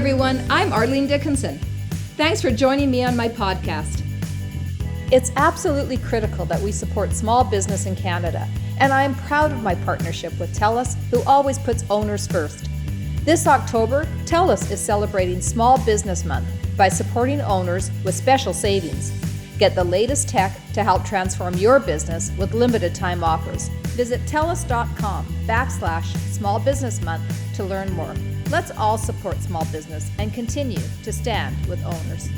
everyone, I'm Arlene Dickinson. Thanks for joining me on my podcast. It's absolutely critical that we support small business in Canada, and I am proud of my partnership with TELUS, who always puts owners first. This October, TELUS is celebrating Small Business Month by supporting owners with special savings. Get the latest tech to help transform your business with limited time offers. Visit TELUS.com/Small Business Month to learn more. Let's all support small business and continue to stand with owners.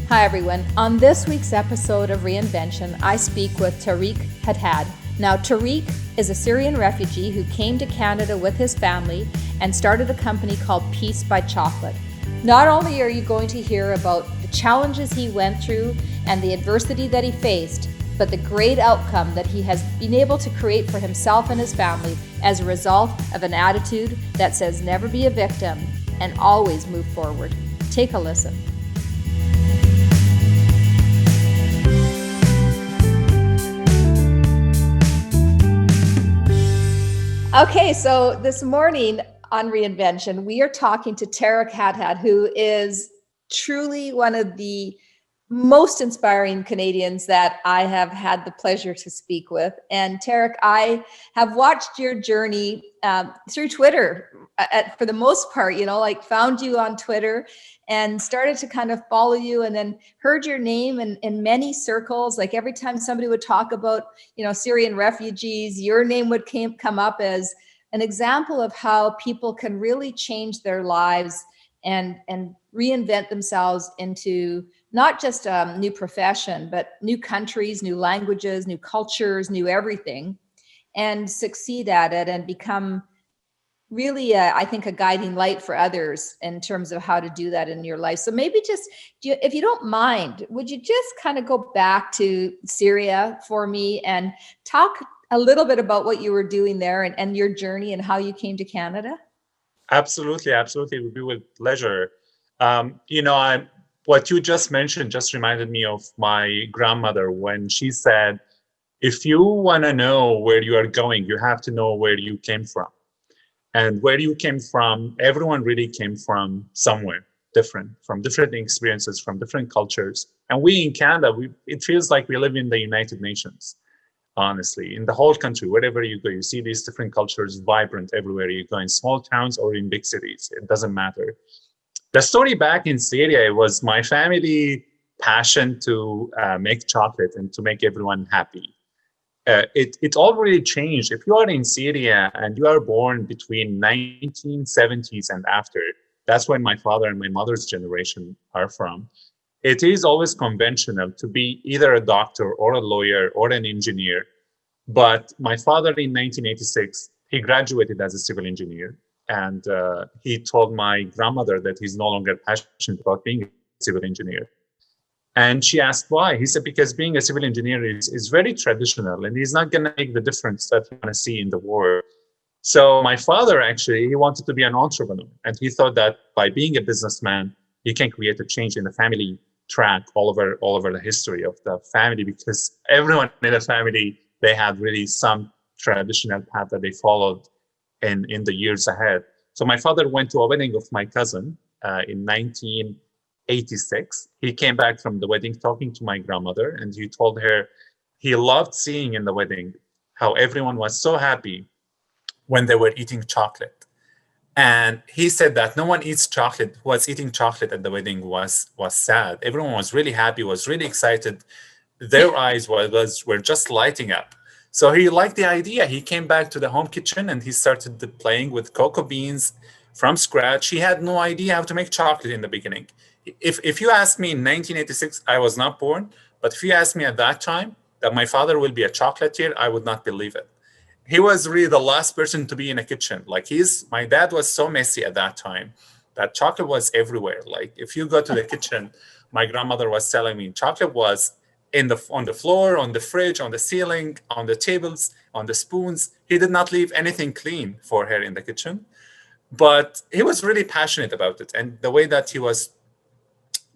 Hi everyone. On this week's episode of Reinvention, I speak with Tareq Hadhad. Now, Tareq is a Syrian refugee who came to Canada with his family and started a company called Peace by Chocolate. Not only are you going to hear about the challenges he went through and the adversity that he faced, but the great outcome that he has been able to create for himself and his family as a result of an attitude that says never be a victim and always move forward. Take a listen. Okay, so this morning on Reinvention, we are talking to Tareq Hadhad, who is truly one of the most inspiring Canadians that I have had the pleasure to speak with. And Tareq, I have watched your journey through Twitter for the most part, found you on Twitter and started to kind of follow you, and then heard your name in many circles. Like every time somebody would talk about, Syrian refugees, your name would come up as an example of how people can really change their lives and reinvent themselves into not just a new profession, but new countries, new languages, new cultures, new everything, and succeed at it and become really, I think, a guiding light for others in terms of how to do that in your life. So maybe just, if you don't mind, would you just kind of go back to Syria for me and talk a little bit about what you were doing there and your journey and how you came to Canada? Absolutely. It would be with pleasure. What you just mentioned just reminded me of my grandmother when she said, if you want to know where you are going, you have to know where you came from. And where you came from, everyone really came from somewhere different, from different experiences, from different cultures. And we in Canada, it feels like we live in the United Nations, honestly. In the whole country, wherever you go, you see these different cultures vibrant everywhere you go, in small towns or in big cities. It doesn't matter. The story back in Syria, it was my family passion to make chocolate and to make everyone happy. It all really changed. If you are in Syria and you are born between 1970s and after, that's when my father and my mother's generation are from. It is always conventional to be either a doctor or a lawyer or an engineer. But my father in 1986, he graduated as a civil engineer. And he told my grandmother that he's no longer passionate about being a civil engineer. And she asked why. He said, because being a civil engineer is very traditional and he's not going to make the difference that you want to see in the world. So my father, actually, he wanted to be an entrepreneur. And he thought that by being a businessman, he can create a change in the family track all over the history of the family, because everyone in the family, they had really some traditional path that they followed in the years ahead. So my father went to a wedding of my cousin in 1986. He came back from the wedding talking to my grandmother, and he told her he loved seeing in the wedding how everyone was so happy when they were eating chocolate. And he said that no one eats chocolate, who was eating chocolate at the wedding was sad. Everyone was really happy, was really excited. Their eyes were just lighting up. So he liked the idea. He came back to the home kitchen and he started playing with cocoa beans from scratch. He had no idea how to make chocolate in the beginning. If you ask me in 1986, I was not born, but if you ask me at that time that my father will be a chocolatier, I would not believe it. He was really the last person to be in a kitchen. My dad was so messy at that time that chocolate was everywhere. Like if you go to the kitchen, my grandmother was telling me chocolate was on the floor, on the fridge, on the ceiling, on the tables, on the spoons. He did not leave anything clean for her in the kitchen. But he was really passionate about it. And the way that he was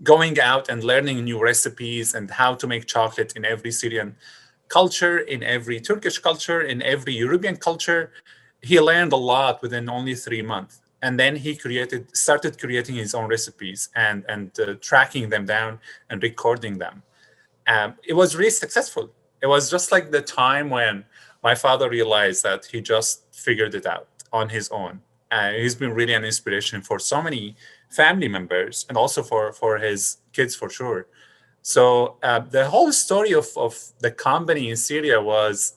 going out and learning new recipes and how to make chocolate in every Syrian culture, in every Turkish culture, in every European culture, he learned a lot within only 3 months. And then he started creating his own recipes and tracking them down and recording them. It was really successful. It was just like the time when my father realized that he just figured it out on his own. He's been really an inspiration for so many family members and also for his kids for sure. So the whole story of the company in Syria was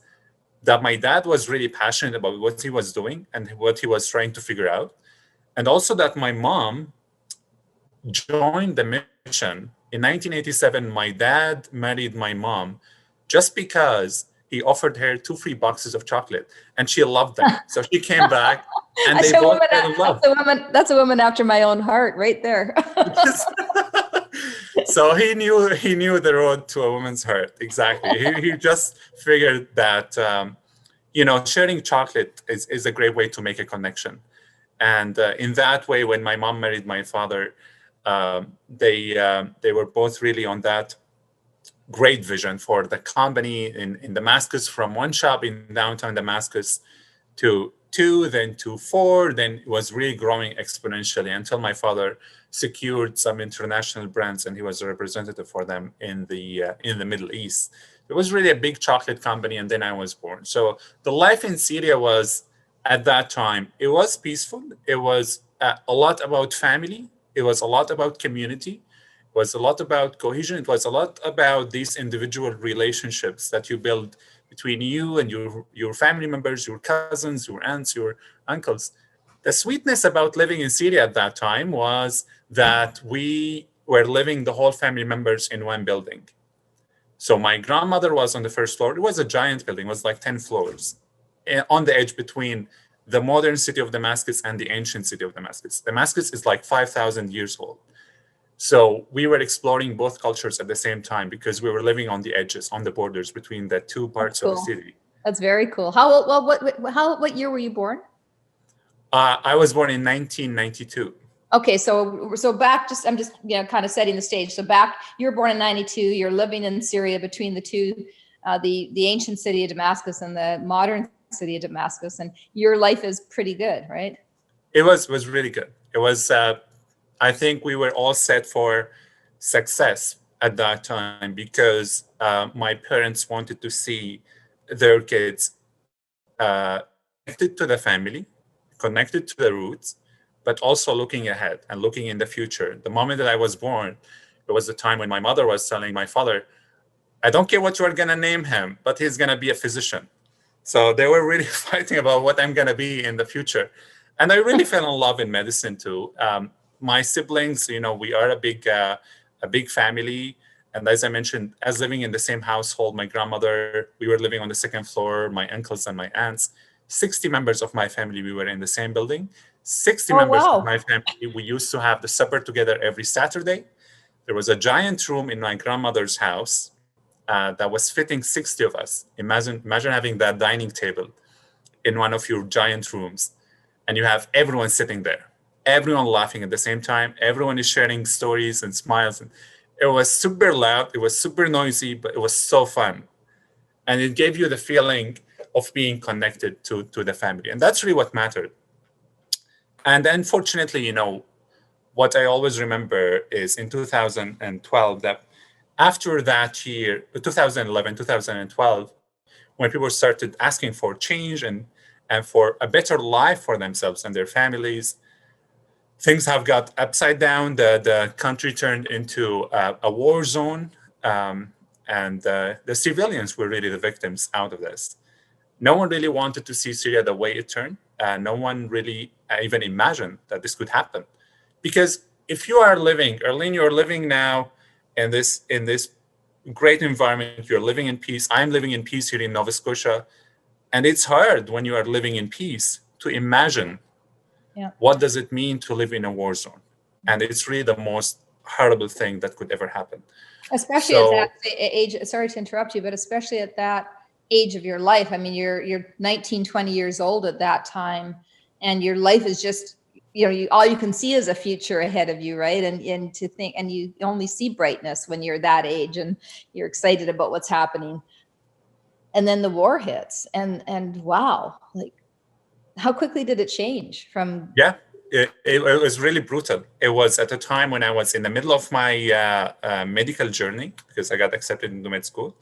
that my dad was really passionate about what he was doing and what he was trying to figure out. And also that my mom joined the mission. In 1987, my dad married my mom just because he offered her 2 free boxes of chocolate and she loved them. So she came back and they both fell in love. That's a woman after my own heart right there. So he knew the road to a woman's heart. Exactly. He just figured that, sharing chocolate is a great way to make a connection. And in that way, when my mom married my father, they were both really on that great vision for the company in Damascus, from one shop in downtown Damascus to 2, then to 4, then it was really growing exponentially until my father secured some international brands and he was a representative for them in the Middle East. It was really a big chocolate company, and then I was born. So the life in Syria was, at that time, it was peaceful. It was a lot about family. It was a lot about community. It was a lot about cohesion. It was a lot about these individual relationships that you build between you and your family members, your cousins, your aunts, your uncles. The sweetness about living in Syria at that time was that we were living, the whole family members, in one building. So my grandmother was on the first floor. It was a giant building. It was like 10 floors on the edge between the modern city of Damascus and the ancient city of Damascus. Damascus is like 5,000 years old. So we were exploring both cultures at the same time because we were living on the edges, on the borders between the two parts of the city. That's very cool. What year were you born? I was born in 1992. Okay, so back, I'm just kind of setting the stage. So back, you were born in 92. You're living in Syria between the two, the ancient city of Damascus and the modern city of Damascus, and your life is pretty good, right? It was really good. It was. I think we were all set for success at that time because my parents wanted to see their kids connected to the family, connected to the roots, but also looking ahead and looking in the future. The moment that I was born, it was the time when my mother was telling my father, I don't care what you are going to name him, but he's going to be a physician. So they were really fighting about what I'm going to be in the future. And I really fell in love in medicine too. My siblings, we are a big family. And as I mentioned, as living in the same household, my grandmother, we were living on the second floor, my uncles and my aunts, 60 members of my family, we were in the same building. 60 members of my family, we used to have the supper together every Saturday. There was a giant room in my grandmother's house that was fitting 60 of us. Imagine having that dining table in one of your giant rooms, and you have everyone sitting there, everyone laughing at the same time. Everyone is sharing stories and smiles. And it was super loud. It was super noisy, but it was so fun. And it gave you the feeling of being connected to the family. And that's really what mattered. And unfortunately, what I always remember is in 2012, that after that year, 2011, 2012, when people started asking for change and for a better life for themselves and their families, things have got upside down. The country turned into a war zone, and the civilians were really the victims out of this. No one really wanted to see Syria the way it turned. No one really even imagined that this could happen. Because if you are living, Arlene, you're living now in this great environment, you're living in peace. I'm living in peace here in Nova Scotia. And it's hard when you are living in peace to imagine what does it mean to live in a war zone. And it's really the most horrible thing that could ever happen. Especially at that age, sorry to interrupt you, but especially at that age of your life. I mean, you're 19, 20 years old at that time, and your life is just, all you can see is a future ahead of you, right? And to think, and you only see brightness when you're that age and you're excited about what's happening. And then the war hits, and wow, like, how quickly did it change from? Yeah, it was really brutal. It was at a time when I was in the middle of my medical journey because I got accepted into med school.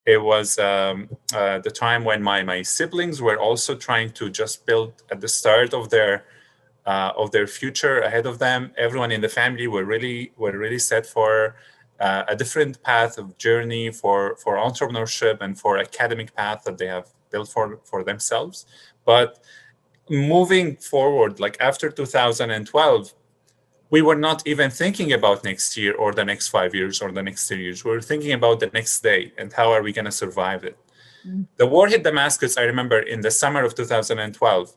It was the time when my siblings were also trying to just build at the start of their future ahead of them. Everyone in the family were really set for a different path of journey for entrepreneurship and for academic path that they have built for themselves. But moving forward, like after 2012, we were not even thinking about next year or the next 5 years or the next 3 years. We were thinking about the next day and how are we going to survive it. The war hit Damascus, I remember, in the summer of 2012.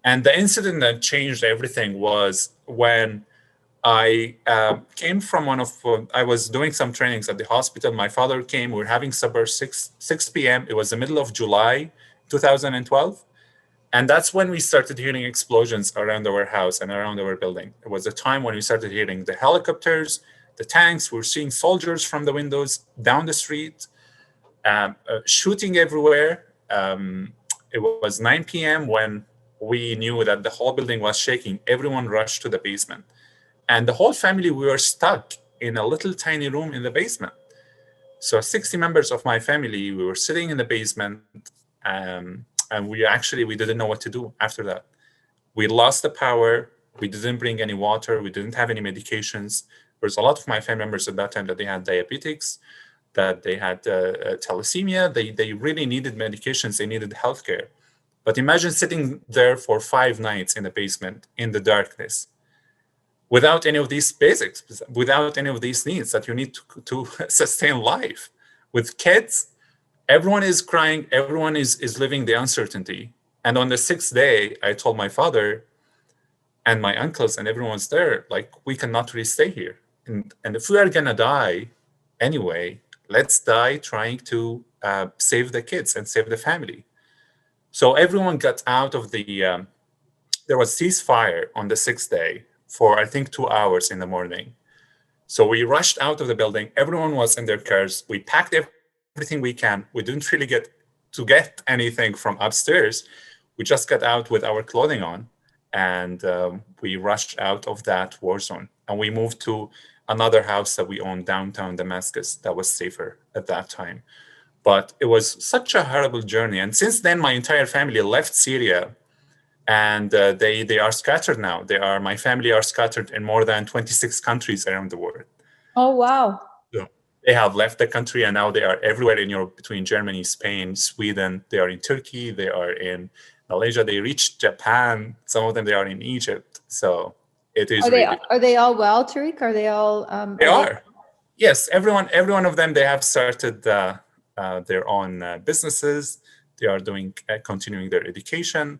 And the incident that changed everything was when I came from I was doing some trainings at the hospital. My father came, we were having supper, 6 p.m. It was the middle of July 2012. And that's when we started hearing explosions around our house and around our building. It was a time when we started hearing the helicopters, the tanks. We were seeing soldiers from the windows down the street, shooting everywhere. It was 9 p.m. when we knew that the whole building was shaking. Everyone rushed to the basement. And the whole family, we were stuck in a little tiny room in the basement. So 60 members of my family, we were sitting in the basement. And we didn't know what to do after that. We lost the power. We didn't bring any water. We didn't have any medications. There's a lot of my family members at that time that they had diabetics, that they had thalassemia. They really needed medications. They needed healthcare. But imagine sitting there for 5 nights in the basement in the darkness without any of these basics, without any of these needs that you need to sustain life. With kids, everyone is crying, everyone is living the uncertainty. And on the 6th day, I told my father and my uncles and everyone's there, like, we cannot really stay here. And if we are gonna die anyway, let's die trying to save the kids and save the family. So everyone got out of there was ceasefire on the 6th day for, I think, 2 hours in the morning. So we rushed out of the building. Everyone was in their cars. We packed everything we can. We didn't really get anything from upstairs. We just got out with our clothing on, and we rushed out of that war zone. And we moved to another house that we owned downtown Damascus that was safer at that time. But it was such a horrible journey. And since then, my entire family left Syria, and they are scattered now. My family are scattered in more than 26 countries around the world. Oh, wow. So they have left the country, and now they are everywhere in Europe, between Germany, Spain, Sweden. They are in Turkey. They are in Malaysia. They reached Japan. Some of them, they are in Egypt. So it is. Are they all well, Tareq? Are they all? They are. Yes, every one of them. They have started their own businesses. They are continuing their education.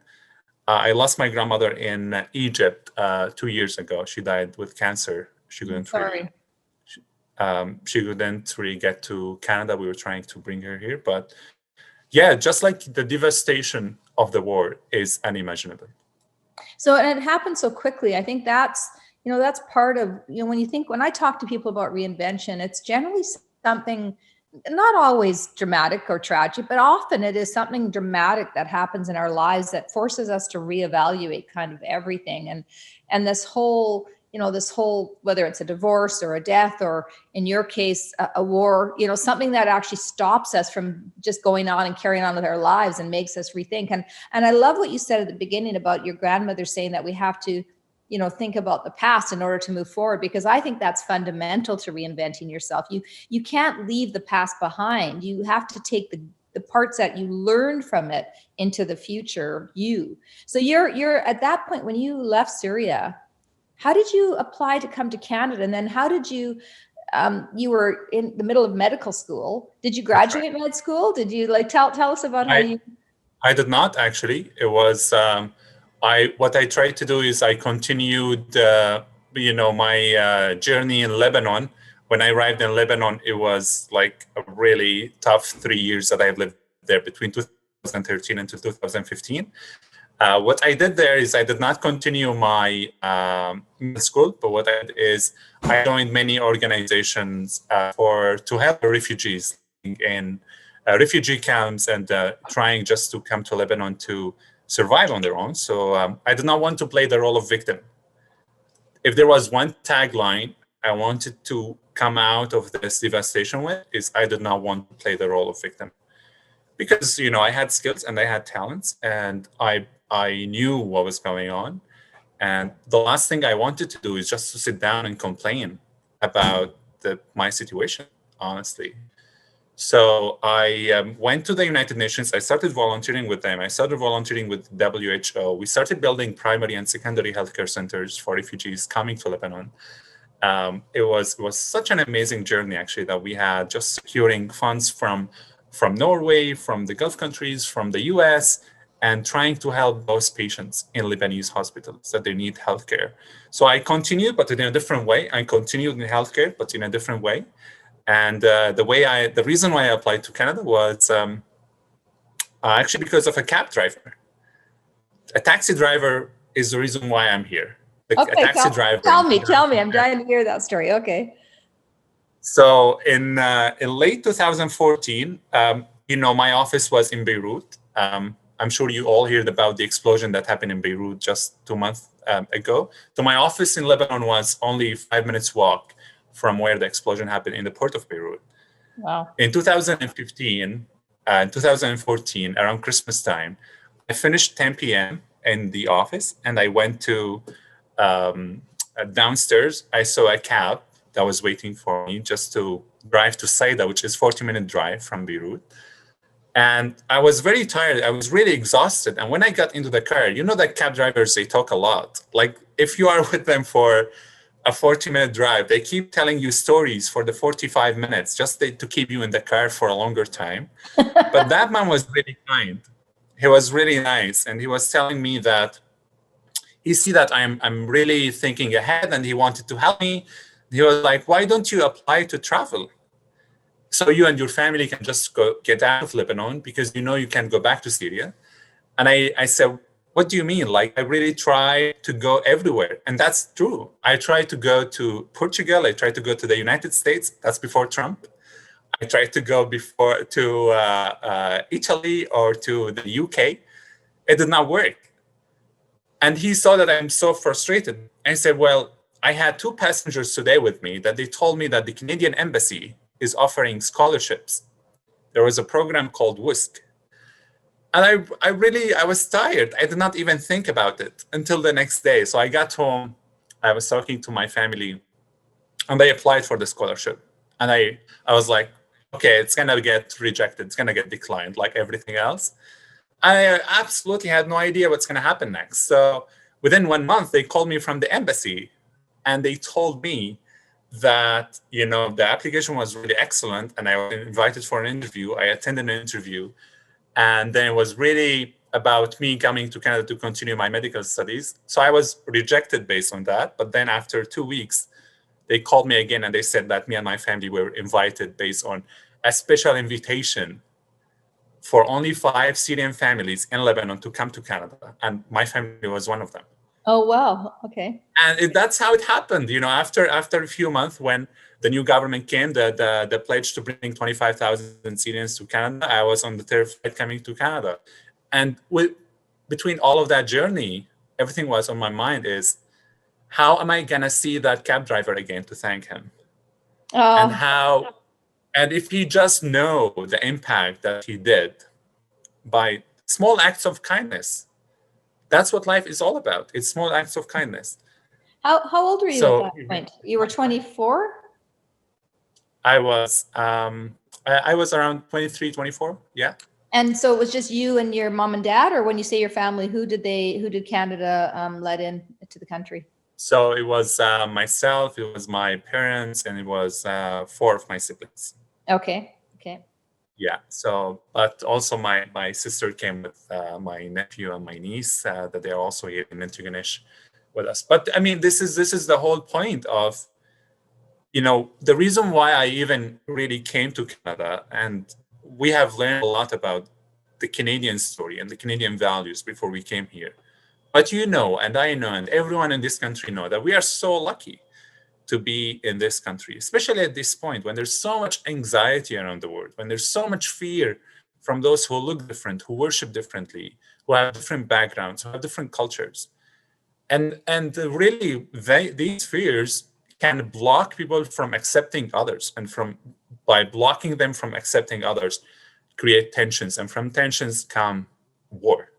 I lost my grandmother in Egypt 2 years ago. She died with cancer. She couldn't really get to Canada. We were trying to bring her here, but yeah, just like the devastation of the war is unimaginable. So, and it happened so quickly. I think that's part of, when I talk to people about reinvention, it's generally something not always dramatic or tragic, but often it is something dramatic that happens in our lives that forces us to reevaluate kind of everything. And this whole, whether it's a divorce or a death, or in your case, a war, something that actually stops us from just going on and carrying on with our lives and makes us rethink. And I love what you said at the beginning about your grandmother saying that we have to, think about the past in order to move forward, because I think that's fundamental to reinventing yourself. You can't leave the past behind. You have to take the parts that you learned from it into the future you. So you're at that point when you left Syria, how did you apply to come to Canada? And then how did you were in the middle of medical school. Did you graduate med school? Did you tell us about how you? I did not actually. It was what I tried to do is I continued, my journey in Lebanon. When I arrived in Lebanon, it was like a really tough 3 years that I lived there between 2013 and 2015. What I did there is I did not continue my school, but what I did is I joined many organizations to help refugees in refugee camps and trying just to come to Lebanon to survive on their own. So I did not want to play the role of victim. If there was one tagline I wanted to come out of this devastation with, is I did not want to play the role of victim. Because, you know, I had skills and I had talents, and I knew what was going on. And the last thing I wanted to do is just to sit down and complain about my situation, honestly. So I went to the United Nations. I started volunteering with them. I started volunteering with WHO. We started building primary and secondary healthcare centers for refugees coming to Lebanon. It was such an amazing journey, actually, that we had, just securing funds from Norway, from the Gulf countries, from the US, and trying to help those patients in Lebanese hospitals that they need healthcare. So I continued, but in a different way. I continued in healthcare, but in a different way. And the reason why I applied to Canada was actually because of a cab driver. A taxi driver is the reason why I'm here. Okay, a taxi driver. Tell me. I'm dying to hear that story. Okay. So in late 2014, you know, my office was in Beirut. I'm sure you all heard about the explosion that happened in Beirut just 2 months ago. So my office in Lebanon was only 5 minutes walk from where the explosion happened in the port of Beirut. Wow. In 2015 and 2014, around Christmas time, I finished 10 p.m. in the office, and I went to downstairs. I saw a cab that was waiting for me just to drive to Saida, which is 40-minute drive from Beirut. And I was very tired. I was really exhausted. And when I got into the car, you know that cab drivers, they talk a lot. Like if you are with them for a 40-minute drive, they keep telling you stories for the 45 minutes just to keep you in the car for a longer time. But that man was really kind. He was really nice. And he was telling me that he see that I'm really thinking ahead, and he wanted to help me. He was like, why don't you apply to travel? So you and your family can just go get out of Lebanon, because you know you can go back to Syria. And I said, what do you mean? Like, I really try to go everywhere. And that's true. I tried to go to Portugal. I tried to go to the United States. That's before Trump. I tried to go to Italy or to the UK. It did not work. And he saw that I'm so frustrated. And he said, well, I had 2 passengers today with me that they told me that the Canadian Embassy is offering scholarships. There was a program called WISC. And I was tired. I did not even think about it until the next day. So I got home, I was talking to my family, and they applied for the scholarship. And I was like, okay, it's gonna get rejected. It's gonna get declined like everything else. I absolutely had no idea what's gonna happen next. So within 1 month, they called me from the embassy, and they told me that, you know, the application was really excellent, and I was invited for an interview. I attended an interview, and then it was really about me coming to Canada to continue my medical studies. So I was rejected based on that. But then after 2 weeks, they called me again, and they said that me and my family were invited based on a special invitation for only 5 Syrian families in Lebanon to come to Canada. And my family was one of them. Oh, wow. Okay. And that's how it happened. You know, after a few months, when the new government came, the pledge to bring 25,000 Syrians to Canada, I was on the 3rd flight coming to Canada. And between all of that journey, everything was on my mind is, how am I gonna see that cab driver again to thank him? And if he just know the impact that he did by small acts of kindness. That's what life is all about. It's small acts of kindness. How old were you at that point? You were 24? I was around 23, 24. Yeah. And so it was just you and your mom and dad, or when you say your family, who did Canada let in to the country? So it was myself, it was my parents, and it was 4 of my siblings. Okay. Yeah. So, but also my sister came with my nephew and my niece that they are also here in Antigonish with us. But I mean, this is the whole point of, you know, the reason why I even really came to Canada, and we have learned a lot about the Canadian story and the Canadian values before we came here. But you know, and I know, and everyone in this country know that we are so lucky to be in this country, especially at this point when there's so much anxiety around the world, when there's so much fear from those who look different, who worship differently, who have different backgrounds, who have different cultures. And really, these fears can block people from accepting others, and by blocking them from accepting others, create tensions, and from tensions come war.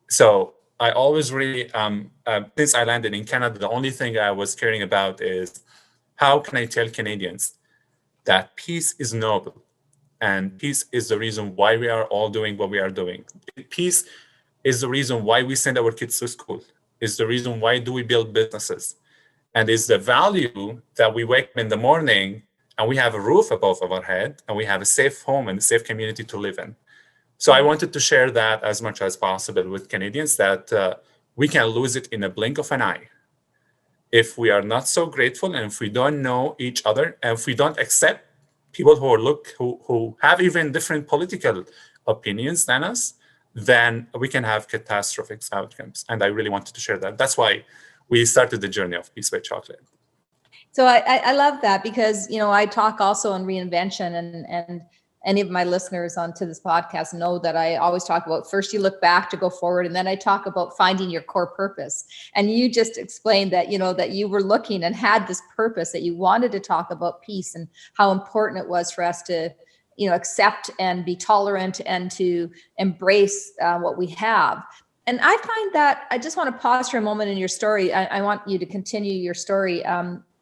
So I always really, since I landed in Canada, the only thing I was caring about is how can I tell Canadians that peace is noble, and peace is the reason why we are all doing what we are doing. Peace is the reason why we send our kids to school, is the reason why do we build businesses, and is the value that we wake up in the morning and we have a roof above our head and we have a safe home and a safe community to live in. So I wanted to share that as much as possible with Canadians, that we can lose it in a blink of an eye if we are not so grateful, and if we don't know each other, and if we don't accept people who have even different political opinions than us, then we can have catastrophic outcomes. And I really wanted to share that. That's why we started the journey of Peace by Chocolate. So I love that, because, you know, I talk also on Reinvention, and any of my listeners onto this podcast know that I always talk about, first you look back to go forward, and then I talk about finding your core purpose. And you just explained that, you know, that you were looking and had this purpose, that you wanted to talk about peace and how important it was for us to, you know, accept and be tolerant and to embrace what we have. And I find that, I just want to pause for a moment in your story. I want you to continue your story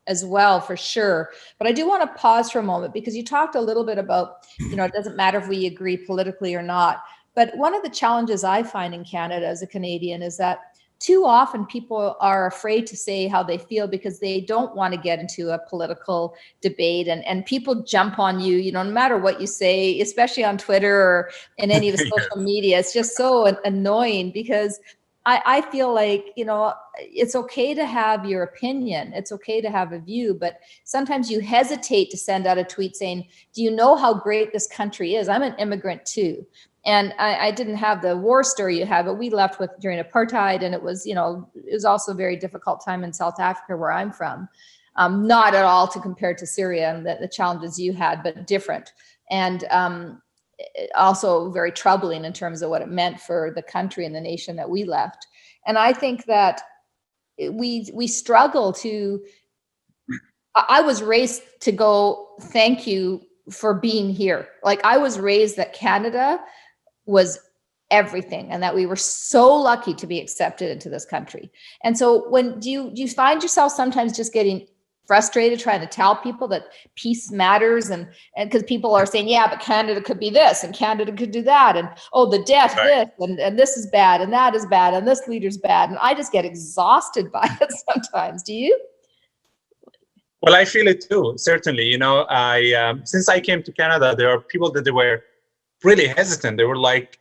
as well, for sure. But I do want to pause for a moment, because you talked a little bit about, you know, it doesn't matter if we agree politically or not. But one of the challenges I find in Canada as a Canadian is that too often people are afraid to say how they feel, because they don't want to get into a political debate, and people jump on you, you know, no matter what you say, especially on Twitter or in any of the social media. It's just so annoying, because I feel like, you know, it's okay to have your opinion. It's okay to have a view, but sometimes you hesitate to send out a tweet saying, do you know how great this country is? I'm an immigrant too. And I didn't have the war story you had, but we left during apartheid, and it was, you know, it was also a very difficult time in South Africa, where I'm from. Not at all to compare to Syria and the challenges you had, but different. And also very troubling in terms of what it meant for the country and the nation that we left. And I think that we struggle to, I was raised to go, thank you for being here. Like, I was raised that Canada was everything, and that we were so lucky to be accepted into this country. And so when do you find yourself sometimes just getting frustrated trying to tell people that peace matters, and because people are saying, yeah, but Canada could be this and Canada could do that, and oh, the debt, right, this and this is bad and that is bad and this leader's bad, and I just get exhausted by it sometimes. Do you? Well, I feel it too, certainly. You know, since I came to Canada, there are people that they were really hesitant. They were like,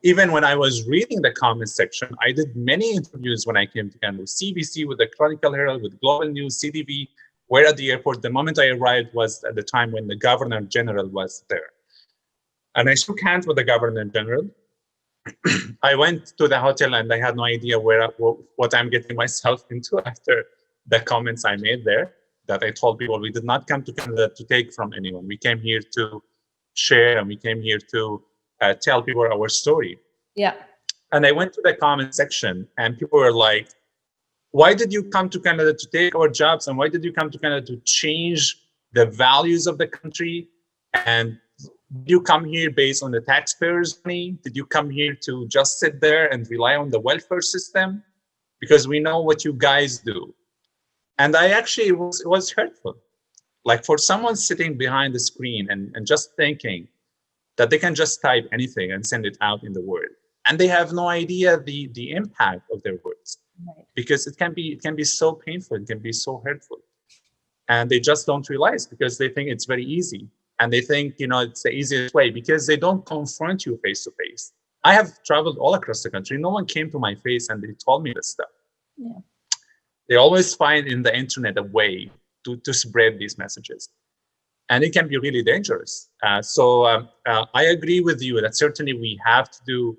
even when I was reading the comment section, I did many interviews when I came to Canada, with CBC, with the Chronicle Herald, with Global News, CTV. Where at the airport, the moment I arrived was at the time when the Governor General was there. And I shook hands with the Governor General. I went to the hotel, and I had no idea what I'm getting myself into after the comments I made there, that I told people we did not come to Canada to take from anyone. We came here to share, and we came here to tell people our story. Yeah. And I went to the comment section, and people were like, why did you come to Canada to take our jobs? And why did you come to Canada to change the values of the country? And did you come here based on the taxpayers' money? Did you come here to just sit there and rely on the welfare system? Because we know what you guys do. And I actually, it was hurtful. Like, for someone sitting behind the screen and just thinking that they can just type anything and send it out in the world, and they have no idea the impact of their words, right, because it can be so painful, it can be so hurtful, and they just don't realize, because they think it's very easy, and they think, you know, it's the easiest way, because they don't confront you face to face. I have traveled all across the country. No one came to my face and they told me this stuff. Yeah. They always find in the internet a way to spread these messages, and it can be really dangerous. So I agree with you that certainly we have to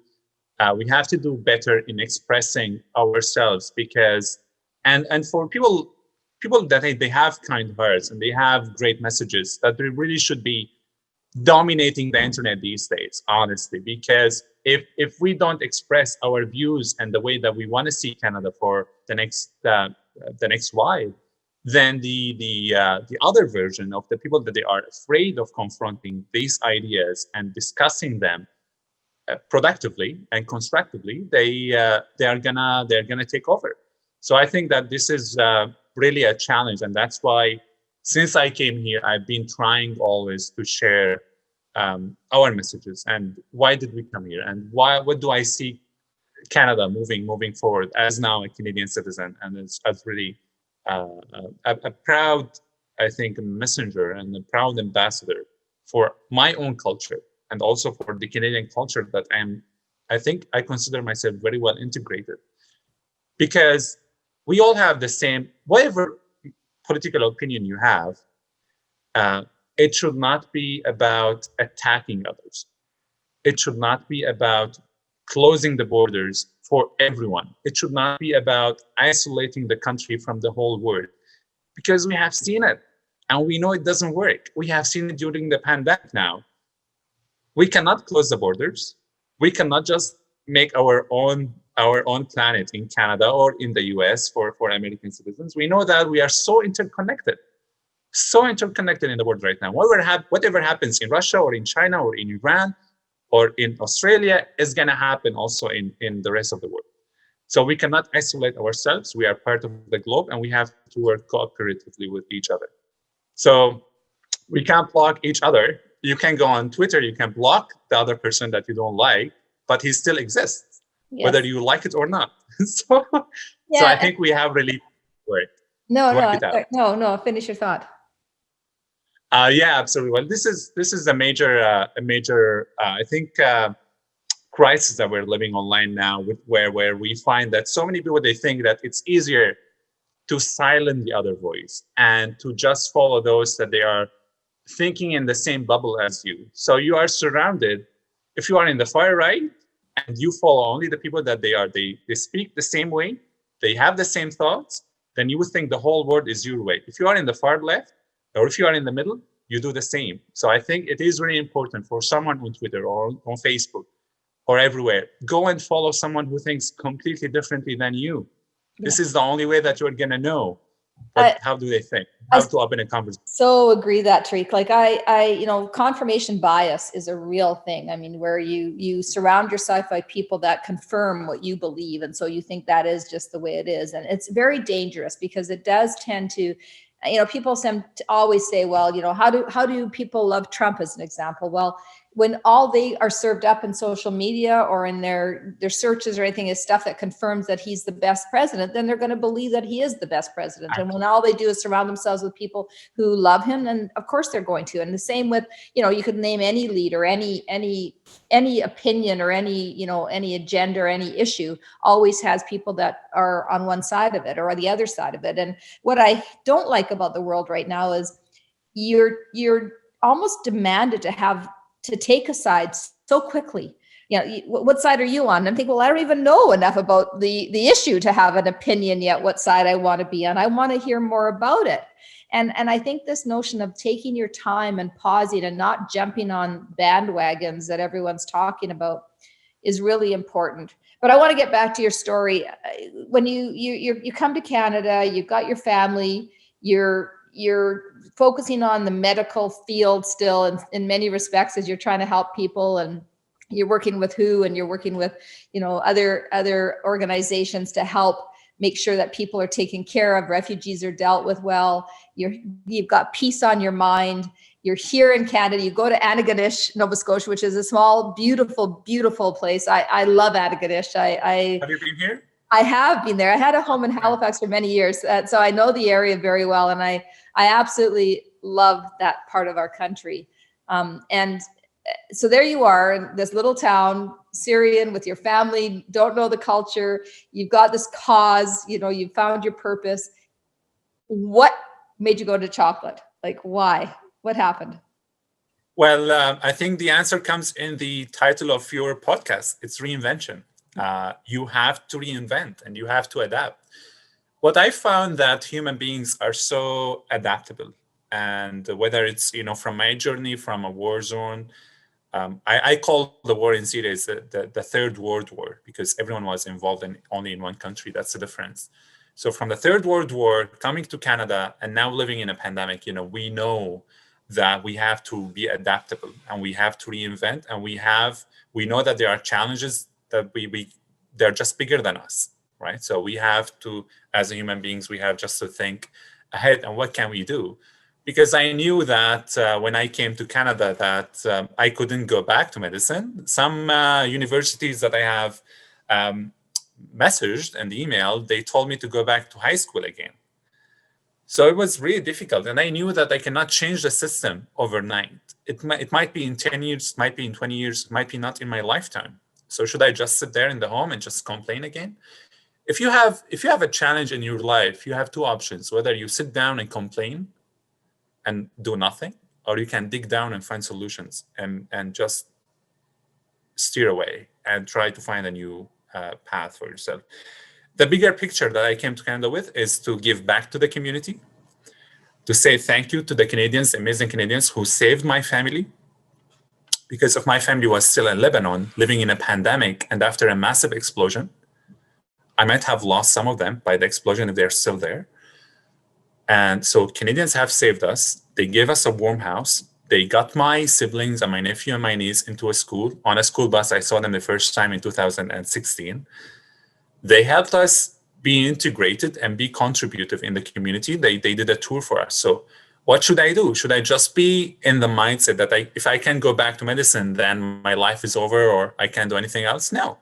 do better in expressing ourselves, because and for people that they have kind hearts and they have great messages, that they really should be dominating the internet these days, honestly, because if we don't express our views and the way that we want to see Canada for the next while, then the other version of the people that they are afraid of confronting these ideas and discussing them productively and constructively, they're gonna take over. So I think that this is really a challenge, and that's why since I came here, I've been trying always to share our messages and why did we come here and what do I see Canada moving forward as now a Canadian citizen, and as really a proud, I think, messenger and a proud ambassador for my own culture and also for the Canadian culture that I think I consider myself very well integrated, because we all have the same, whatever political opinion you have, it should not be about attacking others. It should not be about closing the borders for everyone. It should not be about isolating the country from the whole world, because we have seen it and we know it doesn't work. We have seen it during the pandemic now. We cannot close the borders. We cannot just make our own planet in Canada or in the US for American citizens. We know that we are so interconnected in the world right now. Whatever happens in Russia or in China or in Iran or in Australia is going to happen also in the rest of the world. So we cannot isolate ourselves. We are part of the globe and we have to work cooperatively with each other. So we can't block each other. You can go on Twitter, you can block the other person that you don't like, but he still exists, yes, whether you like it or not. So I think we have really worked. No, finish your thought. Yeah, absolutely. Well, this is a major I think crisis that we're living online now, with where we find that so many people, they think that it's easier to silence the other voice and to just follow those that they are thinking in the same bubble as you. So you are surrounded, if you are in the far right and you follow only the people that they speak the same way, they have the same thoughts, then you would think the whole world is your way. If you are in the far left, or if you are in the middle, you do the same. So I think it is really important for someone on Twitter or on Facebook or everywhere, go and follow someone who thinks completely differently than you. Yeah. This is the only way that you're gonna know how do they think, how to open a conversation. So agree that, Tareq. Like confirmation bias is a real thing. I mean, where you surround yourself by people that confirm what you believe. And so you think that is just the way it is. And it's very dangerous because it does tend to, people always say, well, how do people love Trump as an example? Well, when all they are served up in social media or in their searches or anything is stuff that confirms that he's the best president, then they're going to believe that he is the best president. And when all they do is surround themselves with people who love him, then of course they're going to. And the same with, you could name any leader, any opinion or any agenda or any issue always has people that are on one side of it or on the other side of it. And what I don't like about the world right now is you're almost demanded to take a side so quickly. What side are you on? I'm thinking, well, I don't even know enough about the issue to have an opinion yet what side I want to be on. I want to hear more about it. And I think this notion of taking your time and pausing and not jumping on bandwagons that everyone's talking about is really important. But I want to get back to your story. When you come to Canada, you've got your family, you're focusing on the medical field still in many respects as you're trying to help people, and you're working with WHO and you're working with other organizations to help make sure that people are taken care of, refugees are dealt with well. You've got peace on your mind. You're here in Canada. You go to Antigonish, Nova Scotia, which is a small, beautiful, beautiful place. I love Antigonish. Have you been here? I have been there. I had a home in Halifax for many years, so I know the area very well, and I absolutely love that part of our country. And so there you are in this little town, Syrian, with your family, don't know the culture. You've got this cause, you've found your purpose. What made you go to chocolate? Like, why? What happened? Well, I think the answer comes in the title of your podcast. It's Reinvention. You have to reinvent and you have to adapt. What I found that human beings are so adaptable. And whether it's, from my journey from a war zone, I call the war in Syria is the Third World War, because everyone was involved only in one country. That's the difference. So from the Third World War, coming to Canada, and now living in a pandemic, we know that we have to be adaptable, and we have to reinvent, and we know that there are challenges that they're just bigger than us, right? So we have to, as human beings, we have just to think ahead, and what can we do? Because I knew that when I came to Canada that I couldn't go back to medicine. Some universities that I have messaged and emailed, they told me to go back to high school again. So it was really difficult. And I knew that I cannot change the system overnight. It might be in 10 years, might be in 20 years, might be not in my lifetime. So should I just sit there in the home and just complain again? If you have a challenge in your life, you have two options: whether you sit down and complain and do nothing, or you can dig down and find solutions and just steer away and try to find a new path for yourself. The bigger picture that I came to Canada with is to give back to the community, to say thank you to the Canadians, amazing Canadians who saved my family, because if my family was still in Lebanon, living in a pandemic, and after a massive explosion, I might have lost some of them by the explosion if they're still there. And so Canadians have saved us. They gave us a warm house. They got my siblings and my nephew and my niece into a school. On a school bus, I saw them the first time in 2016. They helped us be integrated and be contributive in the community. They did a tour for us. So what should I do? Should I just be in the mindset that if I can go back to medicine, then my life is over or I can't do anything else? No.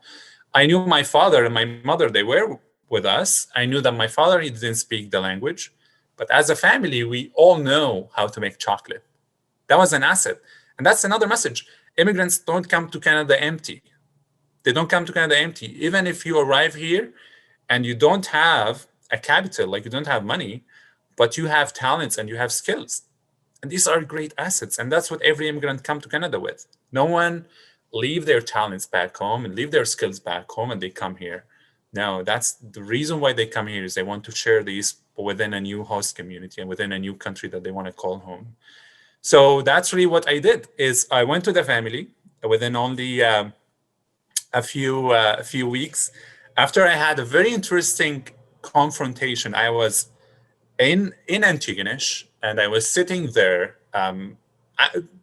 I knew my father and my mother, they were with us. I knew that my father, he didn't speak the language. But as a family, we all know how to make chocolate. That was an asset. And that's another message. Immigrants don't come to Canada empty. They don't come to Canada empty. Even if you arrive here and you don't have a capital, like you don't have money, but you have talents and you have skills. And these are great assets. And that's what every immigrant come to Canada with. No one leave their talents back home and leave their skills back home and they come here. No, that's the reason why they come here, is they want to share these within a new host community and within a new country that they want to call home. So that's really what I did, is I went to the family within only a few weeks. After I had a very interesting confrontation, I was in Antigonish and I was sitting there.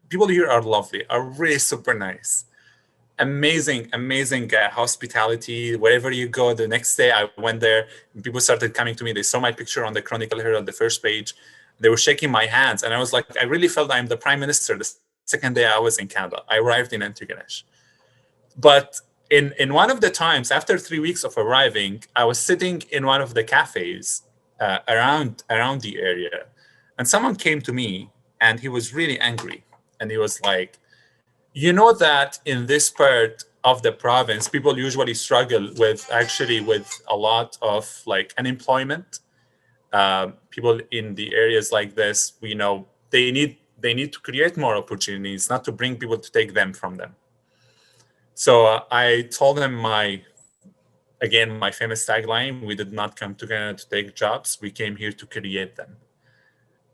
People here are lovely, are really super nice. Amazing hospitality. Wherever you go, the next day I went there and people started coming to me. They saw my picture on the Chronicle here on the first page. They were shaking my hands. And I was like, I really felt I'm the Prime Minister the second day I was in Canada. I arrived in Antigonish. But in one of the times, after 3 weeks of arriving, I was sitting in one of the cafes around the area. And someone came to me and he was really angry. And he was like, you know that in this part of the province, people usually struggle with a lot of like unemployment. People in the areas like this, we know they need to create more opportunities, not to bring people to take them from them. So I told him my famous tagline: we did not come to Canada to take jobs, we came here to create them.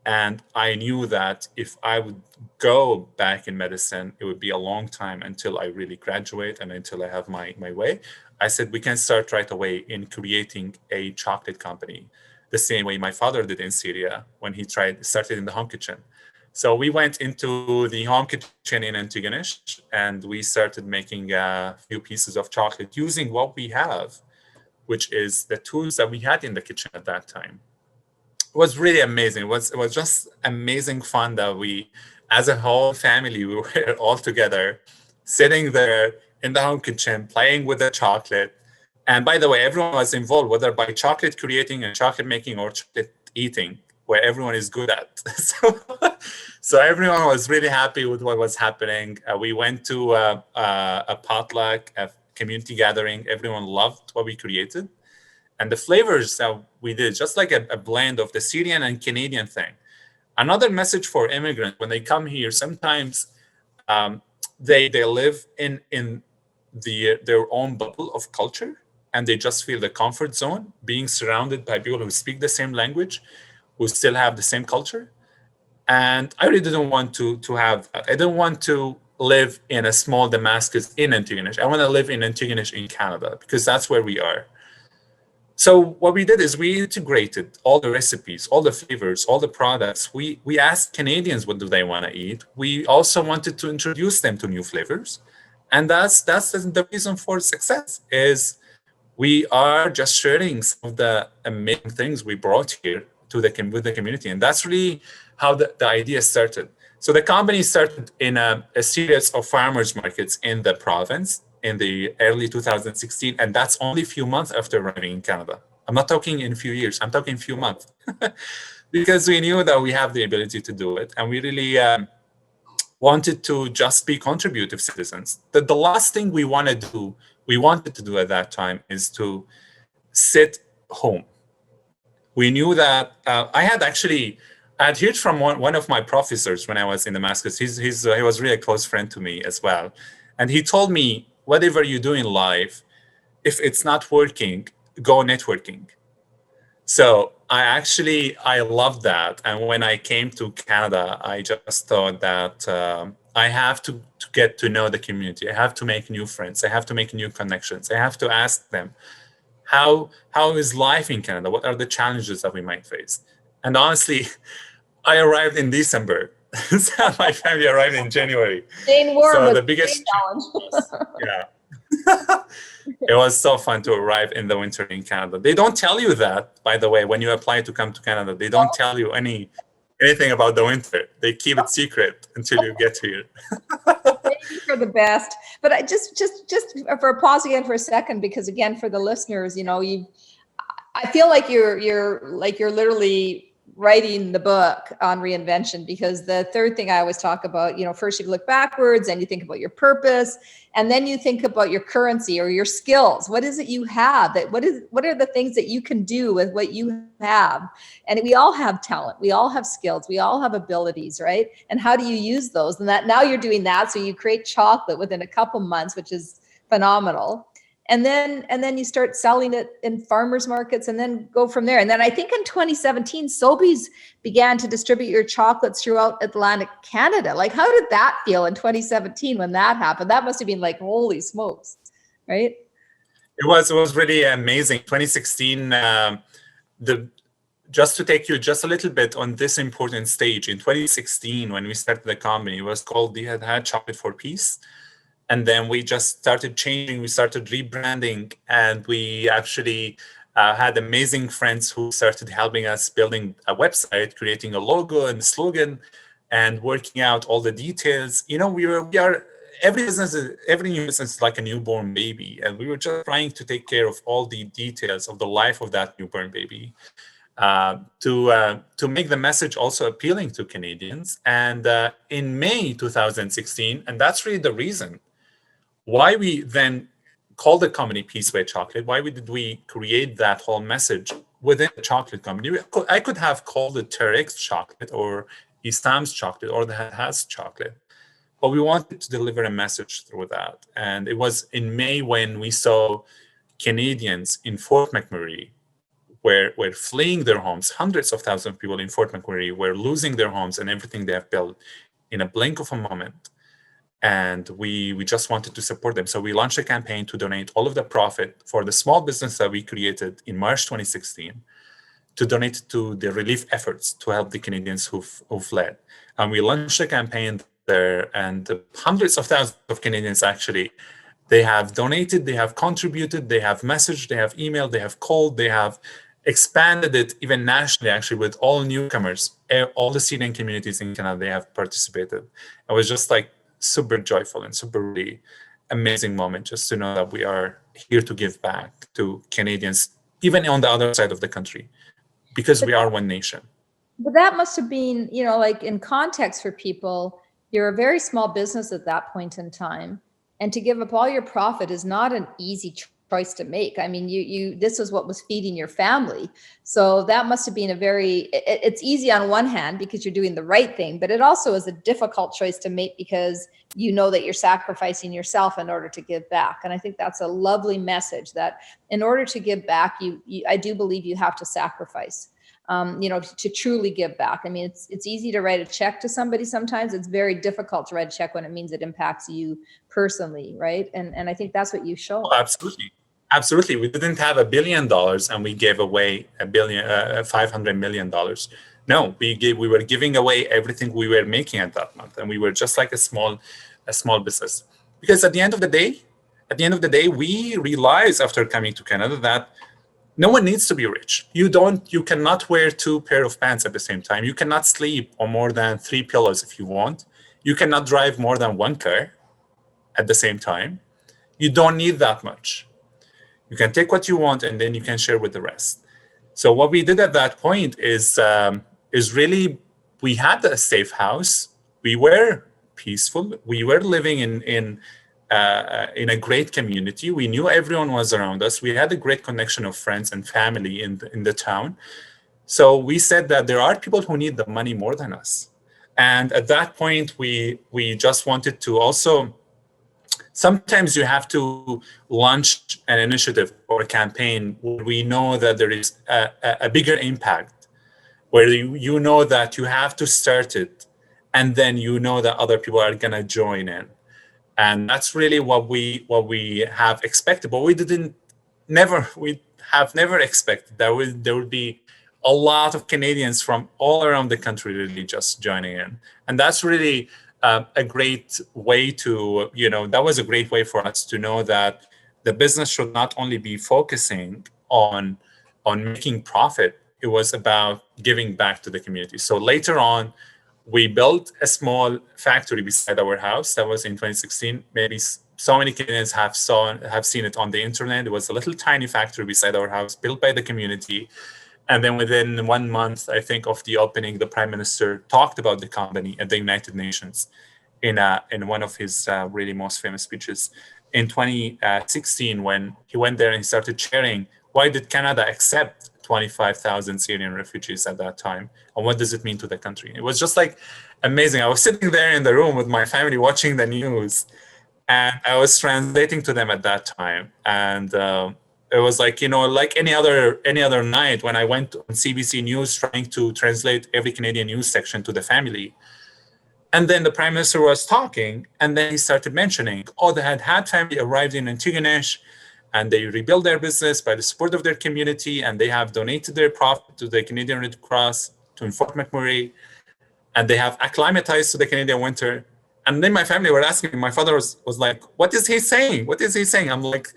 And I knew that if I would go back in medicine, it would be a long time until I really graduate and until I have my way. I said, we can start right away in creating a chocolate company, the same way my father did in Syria when he started in the home kitchen. So we went into the home kitchen in Antigonish and we started making a few pieces of chocolate using what we have, which is the tools that we had in the kitchen at that time. It was really amazing. It was just amazing fun that we, as a whole family, we were all together, sitting there in the home kitchen, playing with the chocolate. And by the way, everyone was involved, whether by chocolate creating and chocolate making or chocolate eating, where everyone is good at. So everyone was really happy with what was happening. We went to a potluck, a community gathering. Everyone loved what we created. And the flavors that we did, just like a blend of the Syrian and Canadian thing. Another message for immigrants, when they come here, sometimes they live in their own bubble of culture, and they just feel the comfort zone, being surrounded by people who speak the same language, who still have the same culture. And I really didn't want to have that. I didn't want to live in a small Damascus in Antigonish. I want to live in Antigonish in Canada because that's where we are. So what we did is we integrated all the recipes, all the flavors, all the products. We asked Canadians what do they want to eat. We also wanted to introduce them to new flavors. And that's the reason for success is we are just sharing some of the amazing things we brought here to with the community. And that's really how the idea started. So the company started in a series of farmers markets in the province in the early 2016. And that's only a few months after arriving in Canada. I'm not talking in a few years, I'm talking a few months. Because we knew that we have the ability to do it. And we really wanted to just be contributive citizens. The last thing we wanted to do at that time is to sit home. We knew that I had heard from one of my professors when I was in Damascus. He was really a close friend to me as well. And he told me, whatever you do in life, if it's not working, go networking. So I loved that. And when I came to Canada, I just thought that I have to get to know the community. I have to make new friends. I have to make new connections. I have to ask them, how is life in Canada? What are the challenges that we might face? And honestly, I arrived in December. So my family arrived in January. So the biggest challenge. Yeah. It was so fun to arrive in the winter in Canada. They don't tell you that, by the way, when you apply to come to Canada. They don't tell you anything about the winter. They keep it secret until you get here. Maybe for the best. But I just for pause again for a second, because again, for the listeners, I feel like you're literally writing the book on reinvention, because the third thing I always talk about, first you look backwards and you think about your purpose, and then you think about your currency or your skills. What is it you have? What are the things that you can do with what you have? And we all have talent. We all have skills. We all have abilities, right? And how do you use those? And that now you're doing that. So you create chocolate within a couple months, which is phenomenal. And then you start selling it in farmers markets and then go from there. And then I think in 2017, Sobeys began to distribute your chocolates throughout Atlantic Canada. Like, how did that feel in 2017 when that happened? That must have been like, holy smokes, right? It was really amazing. 2016, just to take you just a little bit on this important stage, in 2016, when we started the company, it was called the Hadhad Chocolate for Peace. And then we just started changing, we started rebranding, and we actually had amazing friends who started helping us building a website, creating a logo and a slogan, and working out all the details. We are every new business is like a newborn baby, and we were just trying to take care of all the details of the life of that newborn baby, to make the message also appealing to Canadians. And in May 2016, and that's really the reason why we then called the company Peace by Chocolate. Why did we create that whole message within the chocolate company? I could have called it Tareq's chocolate or Isam's chocolate or the Hadhad's chocolate, but we wanted to deliver a message through that. And it was in May when we saw Canadians in Fort McMurray were fleeing their homes. Hundreds of thousands of people in Fort McMurray were losing their homes and everything they have built in a blink of a moment. And we just wanted to support them. So we launched a campaign to donate all of the profit for the small business that we created in March 2016 to donate to the relief efforts to help the Canadians who fled. And we launched a campaign there, and hundreds of thousands of Canadians actually, they have donated, they have contributed, they have messaged, they have emailed, they have called, they have expanded it even nationally, actually, with all newcomers, all the Syrian communities in Canada, they have participated. It was just like super joyful and super really amazing moment just to know that we are here to give back to Canadians, even on the other side of the country, because we are one nation. But that must have been, like in context for people, you're a very small business at that point in time. And to give up all your profit is not an easy choice to make. I mean, this was what was feeding your family. So that must have been it's easy on one hand because you're doing the right thing, but it also is a difficult choice to make because you know that you're sacrificing yourself in order to give back. And I think that's a lovely message that in order to give back, I do believe you have to sacrifice. to truly give back. I mean, it's easy to write a check to somebody sometimes. It's very difficult to write a check when it means it impacts you personally, right? And I think that's what you show. Oh, absolutely. Absolutely. We didn't have $1 billion and we gave away $500 million. No, we were giving away everything we were making at that month. And we were just like a small business. Because at the end of the day, we realized after coming to Canada that no one needs to be rich. You cannot wear 2 pairs of pants at the same time. You cannot sleep on more than 3 pillows if you want. You cannot drive more than 1 car at the same time. You don't need that much. You can take what you want and then you can share with the rest. So what we did at that point is really, we had a safe house. We were peaceful. We were living in a great community. We knew everyone was around us. We had a great connection of friends and family in the town. So we said that there are people who need the money more than us. And at that point, we just wanted to also, sometimes you have to launch an initiative or a campaign where we know that there is a bigger impact, where you know that you have to start it, and then you know that other people are gonna join in. And that's really what we have expected, but we have never expected that there would be a lot of Canadians from all around the country really just joining in. And that's really a great way to, that was a great way for us to know that the business should not only be focusing on making profit, it was about giving back to the community. So later on, we built a small factory beside our house. That was in 2016. Maybe so many Canadians have seen it on the internet. It was a little tiny factory beside our house, built by the community. And then within 1 month, I think, of the opening, the Prime Minister talked about the company at the United Nations in one of his really most famous speeches. In 2016, when he went there and he started sharing, why did Canada accept 25,000 Syrian refugees at that time? And what does it mean to the country? It was just like amazing. I was sitting there in the room with my family watching the news, and I was translating to them at that time. And it was like, like any other night when I went on CBC News trying to translate every Canadian news section to the family. And then the Prime Minister was talking, and then he started mentioning, the Hadhad family arrived in Antigonish, and they rebuilt their business by the support of their community, and they have donated their profit to the Canadian Red Cross, to Fort McMurray, and they have acclimatized to the Canadian winter. And then my family were asking me, my father was like, what is he saying? What is he saying? I'm like,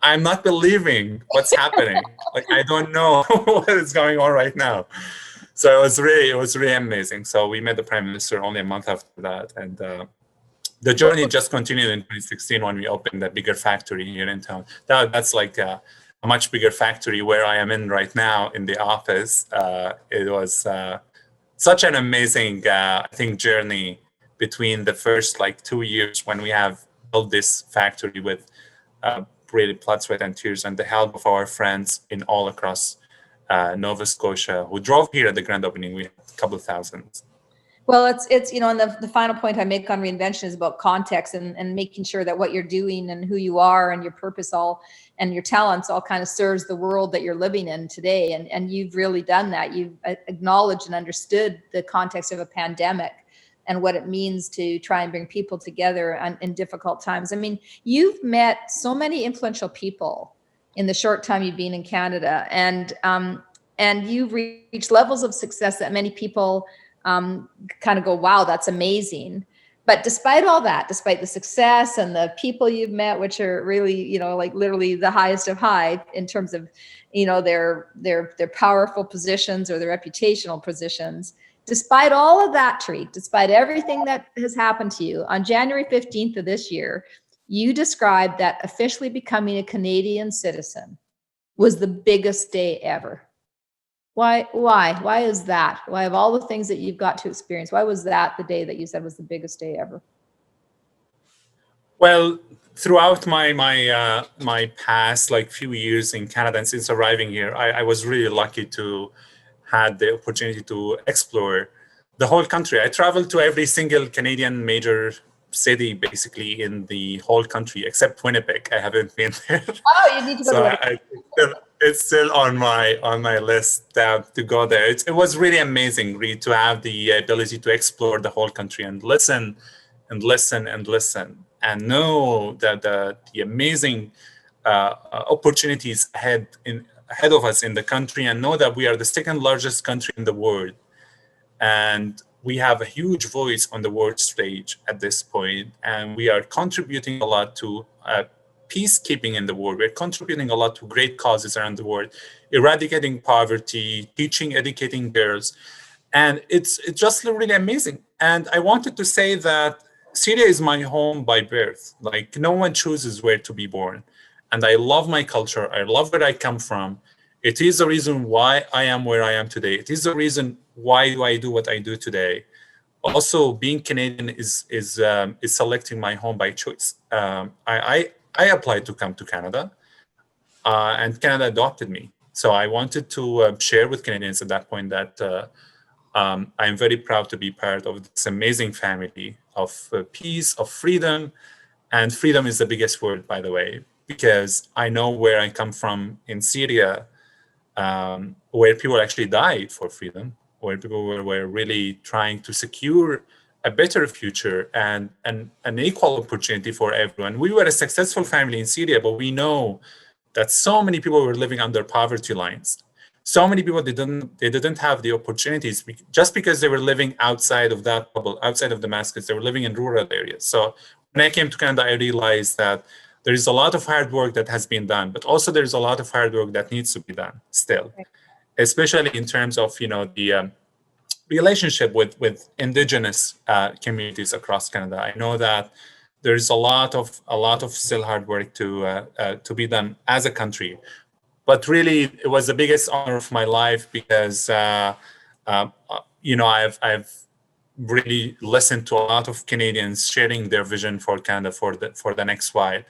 I'm not believing what's happening. Like, I don't know what is going on right now. So it was really amazing. So we met the Prime Minister only a month after that. And the journey just continued in 2016 when we opened a bigger factory here in town. That's like a much bigger factory where I am in right now in the office. It was such an amazing, I think, journey between the first 2 years when we have built this factory with really blood, sweat, and tears, and the help of our friends in all across Nova Scotia who drove here at the grand opening. We had a couple of thousands. Well, it's and the final point I make on Reinvention is about context and making sure that what you're doing and who you are and your purpose and your talents all kind of serves the world that you're living in today. And you've really done that. You've acknowledged and understood the context of a pandemic and what it means to try and bring people together in difficult times. I mean, you've met so many influential people in the short time you've been in Canada, and you've reached levels of success that many people kind of go, wow, that's amazing. But despite all that, despite the success and the people you've met, which are really, literally the highest of high in terms of, their powerful positions or their reputational positions, despite all of that, Tareq, despite everything that has happened to you, on January 15th of this year, you described that officially becoming a Canadian citizen was the biggest day ever. Why is that? Why, of all the things that you've got to experience, why was that the day that you said was the biggest day ever? Well, throughout my past few years in Canada, and since arriving here, I was really lucky to had the opportunity to explore the whole country. I traveled to every single Canadian major city, basically, in the whole country, except Winnipeg. I haven't been there. Oh, you need to go to Winnipeg. it's still on my list to go there. It was really amazing, really, to have the ability to explore the whole country and listen and listen and listen and know that the amazing opportunities ahead of us in the country, and know that we are the second largest country in the world, and we have a huge voice on the world stage at this point, and we are contributing a lot to peacekeeping in the world. We're contributing a lot to great causes around the world, eradicating poverty, teaching, educating girls, and it's just really amazing. And I wanted to say that Syria is my home by birth. Like, no one chooses where to be born, and I love my culture. I love where I come from. It is the reason why I am where I am today. It is the reason why do I do what I do today. Also, being Canadian is selecting my home by choice. I applied to come to Canada, and Canada adopted me. So I wanted to share with Canadians at that point that I'm very proud to be part of this amazing family of peace, of freedom. And freedom is the biggest word, by the way, because I know where I come from in Syria, where people actually died for freedom, where people were really trying to secure a better future and an equal opportunity for everyone. We were a successful family in Syria, but we know that so many people were living under poverty lines. So many people they didn't have the opportunities just because they were living outside of that bubble, outside of Damascus. They were living in rural areas. So when I came to Canada, I realized that there is a lot of hard work that has been done, but also there's a lot of hard work that needs to be done still, especially in terms of the relationship with indigenous communities across Canada. I know that there's a lot of still hard work to be done as a country, but really it was the biggest honor of my life because I've really listened to a lot of Canadians sharing their vision for Canada for the next while,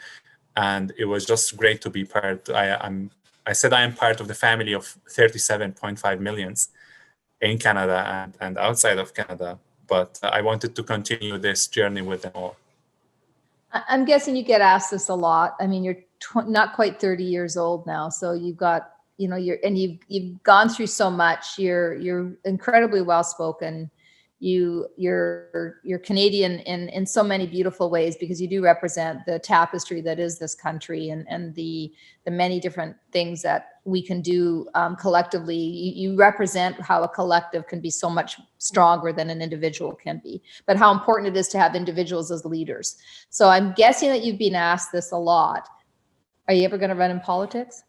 and it was just great to be part. I said I am part of the family of 37.5 millions in Canada and outside of Canada, but I wanted to continue this journey with them all. I'm guessing you get asked this a lot. I mean, you're not quite 30 years old now, so you've got, you've gone through so much. You're incredibly well spoken. You're Canadian in so many beautiful ways, because you do represent the tapestry that is this country, and the many different things that we can do collectively. You represent how a collective can be so much stronger than an individual can be, but how important it is to have individuals as leaders. So I'm guessing that you've been asked this a lot. Are you ever going to run in politics?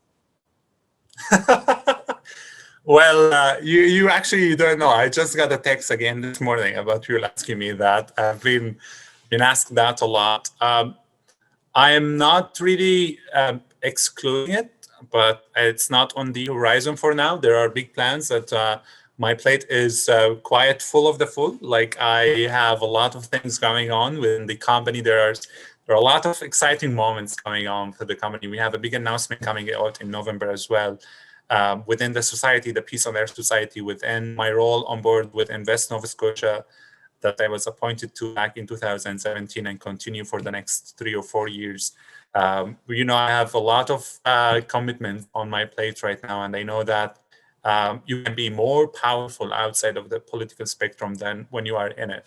Well, you actually don't know. I just got a text again this morning about you asking me that. I've been asked that a lot. I am not really excluding it, but it's not on the horizon for now. There are big plans that my plate is quite full of the full. Like, I have a lot of things going on within the company. There are a lot of exciting moments going on for the company. We have a big announcement coming out in November as well. Within the society, the Peace on Earth Society, within my role on board with Invest Nova Scotia, that I was appointed to back in 2017 and continue for the next 3 or 4 years. I have a lot of commitment on my plate right now, and I know that you can be more powerful outside of the political spectrum than when you are in it,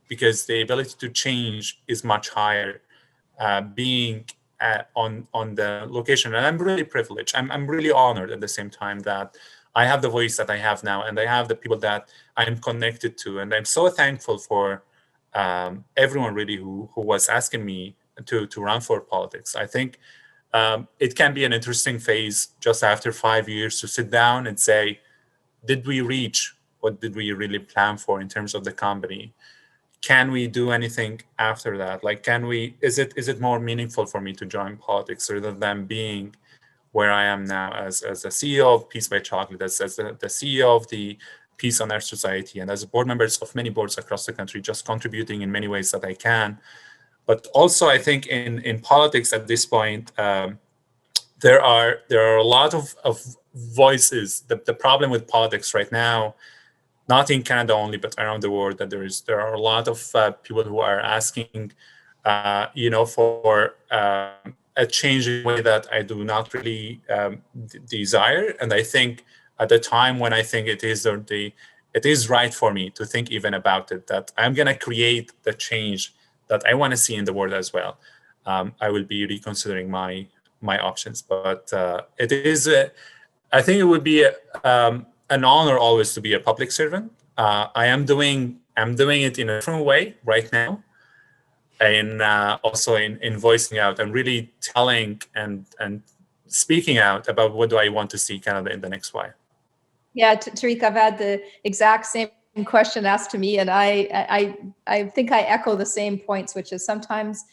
because the ability to change is much higher being on the location. And I'm really privileged. I'm really honored at the same time that I have the voice that I have now, and I have the people that I'm connected to. And I'm so thankful for everyone really who was asking me to run for politics. I think it can be an interesting phase just after 5 years to sit down and say, did we reach what did we really plan for in terms of the company? Can we do anything after that? Like, is it more meaningful for me to join politics rather than being where I am now as the CEO of Peace by Chocolate, as the CEO of the Peace on Earth Society, and as board members of many boards across the country, just contributing in many ways that I can. But also, I think in politics at this point, there are a lot of voices. The problem with politics right now, not in Canada only, but around the world, that there are a lot of people who are asking, for a change in a way that I do not really desire. And I think at the time when I think it is right for me to think even about it, that I'm going to create the change that I want to see in the world as well, I will be reconsidering my options. But it is, I think it would be an honor always to be a public servant. I'm doing it in a different way right now, and also in voicing out and really telling and speaking out about what do I want to see Canada in the next while. Yeah, Tareq, I've had the exact same question asked to me, and I think I echo the same points, which is sometimes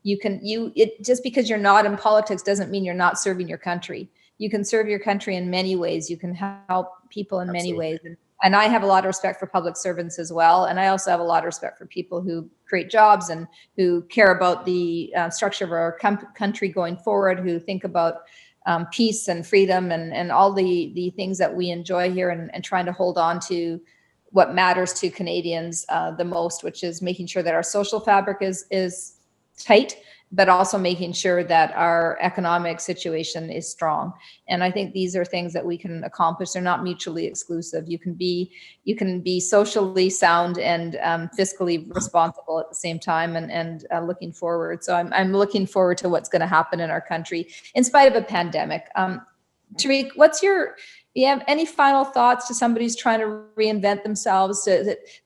just because you're not in politics doesn't mean you're not serving your country. You can serve your country in many ways. You can help people in many ways. And I have a lot of respect for public servants as well. And I also have a lot of respect for people who create jobs and who care about the structure of our country going forward, who think about peace and freedom and all the things that we enjoy here, and trying to hold on to what matters to Canadians the most, which is making sure that our social fabric is tight, but also making sure that our economic situation is strong. And I think these are things that we can accomplish. They're not mutually exclusive. You can be socially sound and fiscally responsible at the same time, and looking forward. So I'm looking forward to what's going to happen in our country in spite of a pandemic. Tareq, you have any final thoughts to somebody who's trying to reinvent themselves,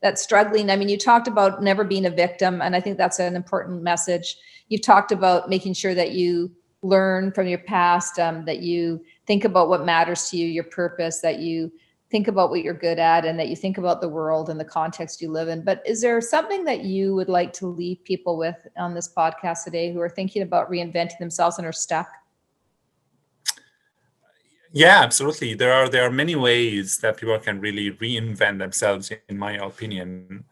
that's struggling? I mean, you talked about never being a victim, and I think that's an important message. You've talked about making sure that you learn from your past, that you think about what matters to you, your purpose, that you think about what you're good at, and that you think about the world and the context you live in. But is there something that you would like to leave people with on this podcast today who are thinking about reinventing themselves and are stuck? Yeah, absolutely. There are many ways that people can really reinvent themselves, in my opinion.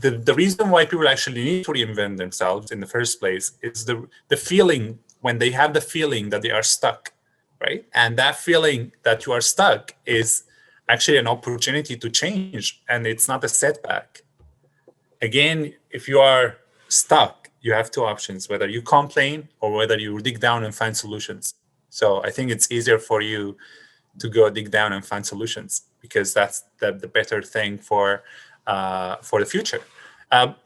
The reason why people actually need to reinvent themselves in the first place is the feeling, when they have the feeling that they are stuck, right? And that feeling that you are stuck is actually an opportunity to change, and it's not a setback. Again, if you are stuck, you have two options: whether you complain or whether you dig down and find solutions. So I think it's easier for you to go dig down and find solutions, because that's the better thing for the future.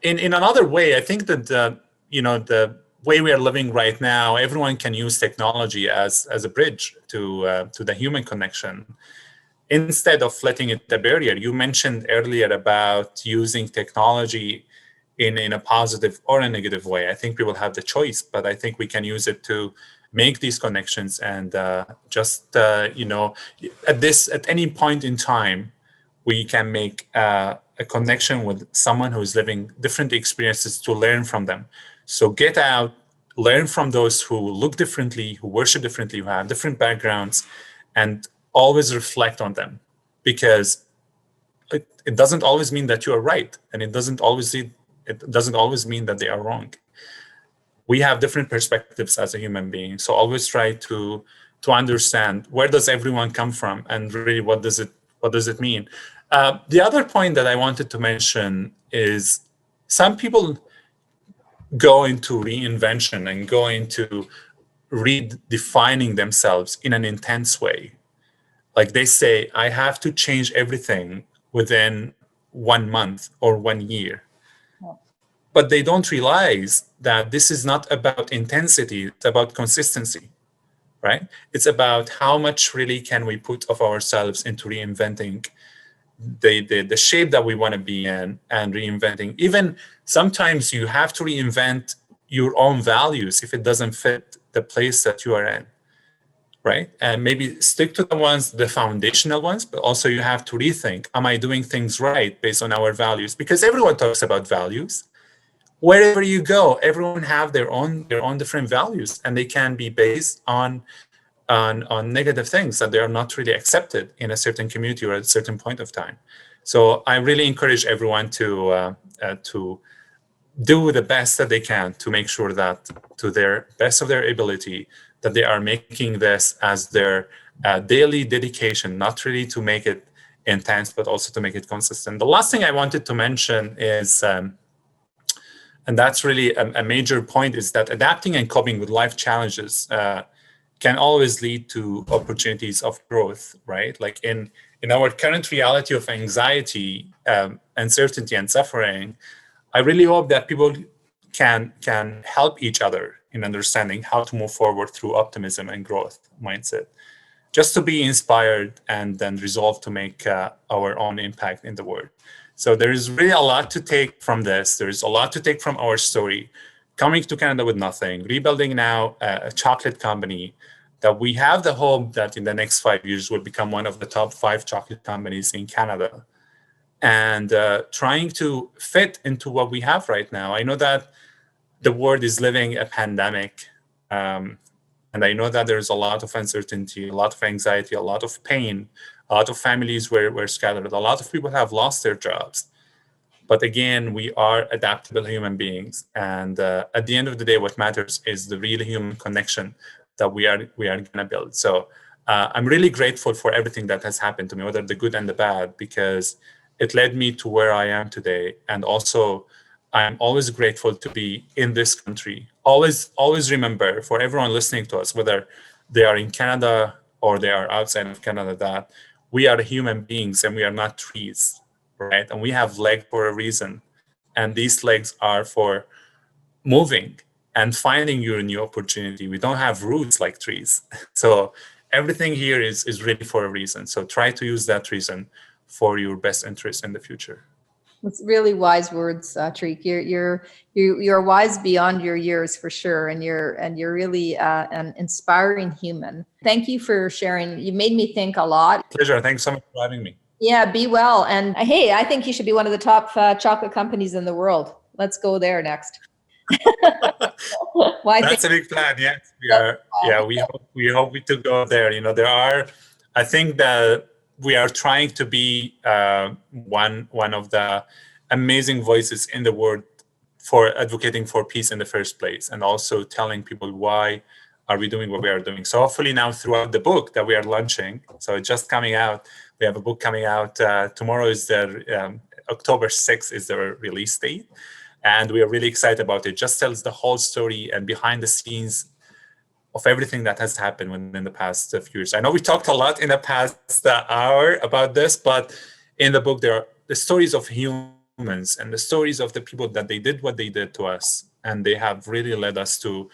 In another way, I think that the way we are living right now, everyone can use technology as a bridge to the human connection, instead of letting it a barrier. You mentioned earlier about using technology in a positive or a negative way. I think we will have the choice, but I think we can use it to make these connections, and at any point in time, we can make a connection with someone who's living different experiences to learn from them. So get out, learn from those who look differently, who worship differently, who have different backgrounds, and always reflect on them, because it doesn't always mean that you are right, and it doesn't always mean that they are wrong. We have different perspectives as a human being, so always try to understand where does everyone come from, and really what does it mean. The other point that I wanted to mention is some people go into reinvention and go into redefining themselves in an intense way. Like they say, I have to change everything within 1 month or 1 year. But they don't realize that this is not about intensity, it's about consistency, right? It's about how much really can we put of ourselves into reinventing the shape that we want to be in, and reinventing. Even sometimes you have to reinvent your own values if it doesn't fit the place that you are in, right? And maybe stick to the foundational ones, but also you have to rethink, am I doing things right based on our values? Because everyone talks about values. Wherever you go, everyone have their own different values, and they can be based on negative things that they are not really accepted in a certain community or at a certain point of time. So I really encourage everyone to do the best that they can to make sure that, to their best of their ability, that they are making this as their daily dedication, not really to make it intense, but also to make it consistent. The last thing I wanted to mention is And that's really a major point, is that adapting and coping with life challenges can always lead to opportunities of growth, right? Like in our current reality of anxiety, uncertainty, and suffering, I really hope that people can help each other in understanding how to move forward through optimism and growth mindset, just to be inspired and then resolve to make our own impact in the world. So there is really a lot to take from this. There is a lot to take from our story. Coming to Canada with nothing, rebuilding now a chocolate company that we have the hope that in the next 5 years will become one of the top 5 chocolate companies in Canada, and trying to fit into what we have right now. I know that the world is living a pandemic, and I know that there's a lot of uncertainty, a lot of anxiety, a lot of pain. A lot of families were scattered. A lot of people have lost their jobs. But again, we are adaptable human beings. And at the end of the day, what matters is the real human connection that we are going to build. So I'm really grateful for everything that has happened to me, whether the good and the bad, because it led me to where I am today. And also, I'm always grateful to be in this country. Always remember, for everyone listening to us, whether they are in Canada or they are outside of Canada, that we are human beings and we are not trees, right? And we have legs for a reason. And these legs are for moving and finding your new opportunity. We don't have roots like trees. So everything here is really for a reason. So try to use that reason for your best interest in the future. It's really wise words, Tareq. You're wise beyond your years for sure, and you're really an inspiring human. Thank you for sharing. You made me think a lot. Pleasure. Thanks so much for having me. Yeah, be well. And hey, I think you should be one of the top chocolate companies in the world. Let's go there next. That's a big plan. Yes, we are. Yeah, we hope to go there. I think that we are trying to be one of the amazing voices in the world for advocating for peace in the first place, and also telling people why are we doing what we are doing. So hopefully now throughout the book that we are launching, so it's just coming out, we have a book coming out tomorrow. Is the October 6th is the release date, and we are really excited about it. Just tells the whole story and behind the scenes of everything that has happened within the past few years. I know we talked a lot in the past hour about this, but in the book, there are the stories of humans and the stories of the people that they did what they did to us. And they have really led us to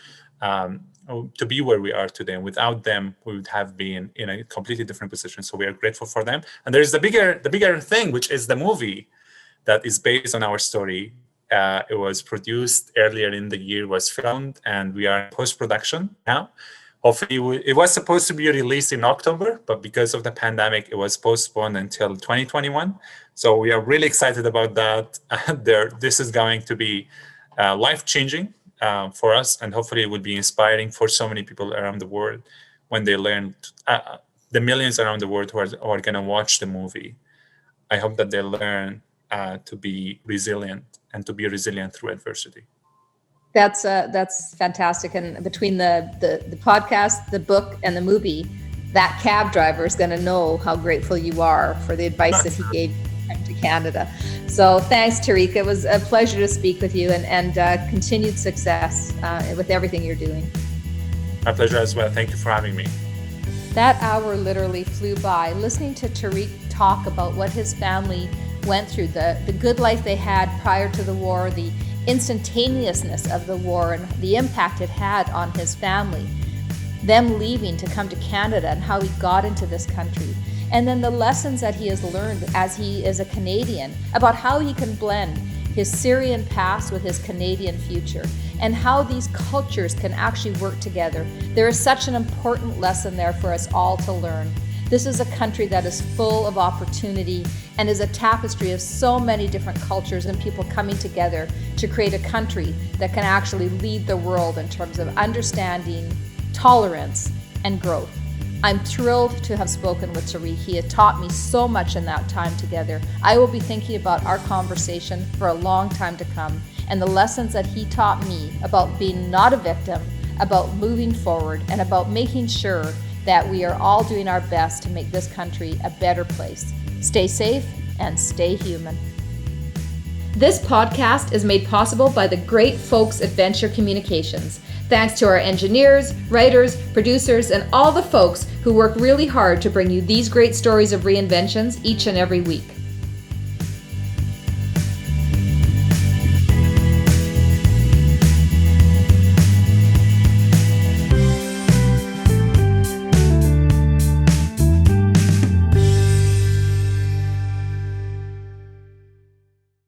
be where we are today. And without them, we would have been in a completely different position. So we are grateful for them. And there's the bigger thing, which is the movie that is based on our story. It was produced earlier in the year, was filmed, and we are in post-production now. Hopefully, it was supposed to be released in October, but because of the pandemic, it was postponed until 2021. So we are really excited about that. This is going to be life-changing for us, and hopefully it will be inspiring for so many people around the world when they learn, the millions around the world who are going to watch the movie. I hope that they learn to be resilient and to be resilient through adversity. That's fantastic. And between the podcast, the book, and the movie, that cab driver is going to know how grateful you are for the advice that he gave to Canada. So thanks, Tareq. It was a pleasure to speak with you, and continued success with everything you're doing. My pleasure as well. Thank you for having me. That hour literally flew by, listening to Tareq talk about what his family went through, the good life they had prior to the war, the instantaneousness of the war and the impact it had on his family, them leaving to come to Canada and how he got into this country, and then the lessons that he has learned as he is a Canadian about how he can blend his Syrian past with his Canadian future, and how these cultures can actually work together. There is such an important lesson there for us all to learn. This is a country that is full of opportunity and is a tapestry of so many different cultures and people coming together to create a country that can actually lead the world in terms of understanding, tolerance, and growth. I'm thrilled to have spoken with Tareq. He had taught me so much in that time together. I will be thinking about our conversation for a long time to come, and the lessons that he taught me about being not a victim, about moving forward, and about making sure that we are all doing our best to make this country a better place. Stay safe and stay human. This podcast is made possible by the great folks at Venture Communications. Thanks to our engineers, writers, producers, and all the folks who work really hard to bring you these great stories of reinventions each and every week.